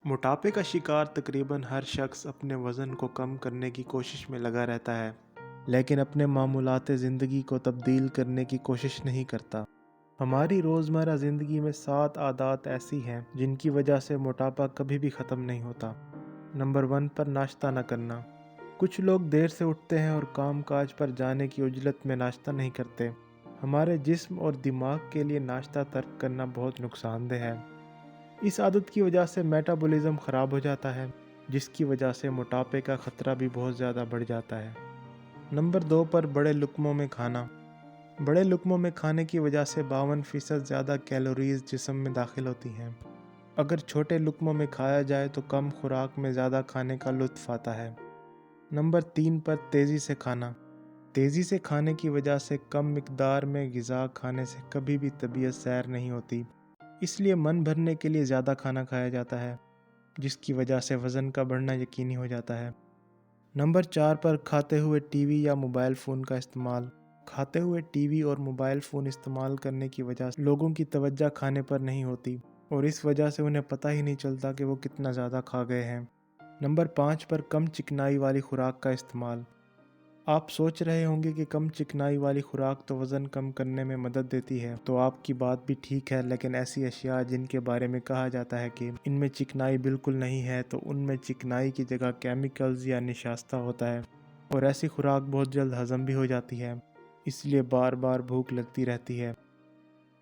मोटापे का शिकार तकरीबन हर शख्स अपने वज़न को कम करने की कोशिश में लगा रहता है, लेकिन अपने मामूलात ज़िंदगी को तब्दील करने की कोशिश नहीं करता। हमारी रोज़मर्रा ज़िंदगी में 7 आदत ऐसी हैं जिनकी वजह से मोटापा कभी भी ख़त्म नहीं होता। नंबर 1 पर नाश्ता न करना। कुछ लोग देर से उठते हैं और काम काज पर जाने की उजलत में नाश्ता नहीं करते। हमारे जिस्म और दिमाग के लिए नाश्ता तर्क करना बहुत नुकसानदेह है। इस आदत की वजह से मेटाबॉलिज्म ख़राब हो जाता है, जिसकी वजह से मोटापे का ख़तरा भी बहुत ज़्यादा बढ़ जाता है। नंबर 2 पर बड़े लुक़्मों में खाना। बड़े लुक़्मों में खाने की वजह से 52% ज़्यादा कैलोरीज़ जिस्म में दाखिल होती हैं। अगर छोटे लुक़्मों में खाया जाए तो कम खुराक में ज़्यादा खाने का लुत्फ़ आता है। नंबर 3 पर तेज़ी से खाना। तेज़ी से खाने की वजह से कम मिक़दार में ग़िज़ा खाने से कभी भी तबीयत सैर नहीं होती, इसलिए मन भरने के लिए ज़्यादा खाना खाया जाता है, जिसकी वजह से वज़न का बढ़ना यकीनी हो जाता है। नंबर 4 पर खाते हुए टीवी या मोबाइल फ़ोन का इस्तेमाल। खाते हुए टीवी और मोबाइल फ़ोन इस्तेमाल करने की वजह से लोगों की तवज्जो खाने पर नहीं होती और इस वजह से उन्हें पता ही नहीं चलता कि वो कितना ज़्यादा खा गए हैं। नंबर 5 पर कम चिकनाई वाली खुराक का इस्तेमाल। आप सोच रहे होंगे कि कम चिकनाई वाली खुराक तो वज़न कम करने में मदद देती है, तो आपकी बात भी ठीक है, लेकिन ऐसी अशिया जिनके बारे में कहा जाता है कि इनमें चिकनाई बिल्कुल नहीं है, तो उनमें चिकनाई की जगह केमिकल्स या निशास्ता होता है और ऐसी खुराक बहुत जल्द हज़म भी हो जाती है, इसलिए बार बार भूख लगती रहती है।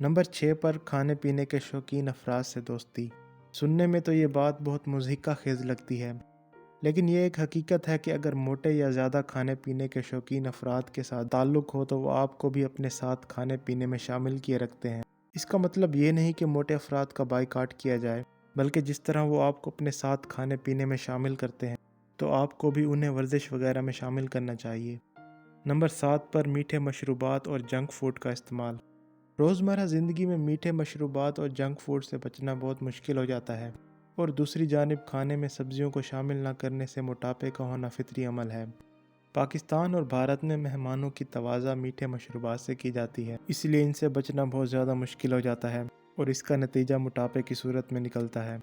नंबर 6 पर खाने पीने के शौकीन अफराद से दोस्ती। सुनने में तो ये बात बहुत मुज़हिका खेज़ लगती है, लेकिन ये एक हकीकत है कि अगर मोटे या ज़्यादा खाने पीने के शौकीन अफराद के साथ ताल्लुक़ हो तो वो आपको भी अपने साथ खाने पीने में शामिल किए रखते हैं। इसका मतलब ये नहीं कि मोटे अफराद का बाइकाट किया जाए, बल्कि जिस तरह वो आपको अपने साथ खाने पीने में शामिल करते हैं, तो आपको भी उन्हें वर्जिश वगैरह में शामिल करना चाहिए। नंबर 7 पर मीठे मशरूबात और जंक फूड का इस्तेमाल। रोज़मर्रा ज़िंदगी में मीठे मशरूबात और जंक फूड से बचना बहुत मुश्किल हो जाता है, और दूसरी जानिब खाने में सब्जियों को शामिल न करने से मोटापे का होना फितरी अमल है। पाकिस्तान और भारत में मेहमानों की तवाज़ा मीठे मशरूबात से की जाती है, इसलिए इनसे बचना बहुत ज़्यादा मुश्किल हो जाता है और इसका नतीजा मोटापे की सूरत में निकलता है।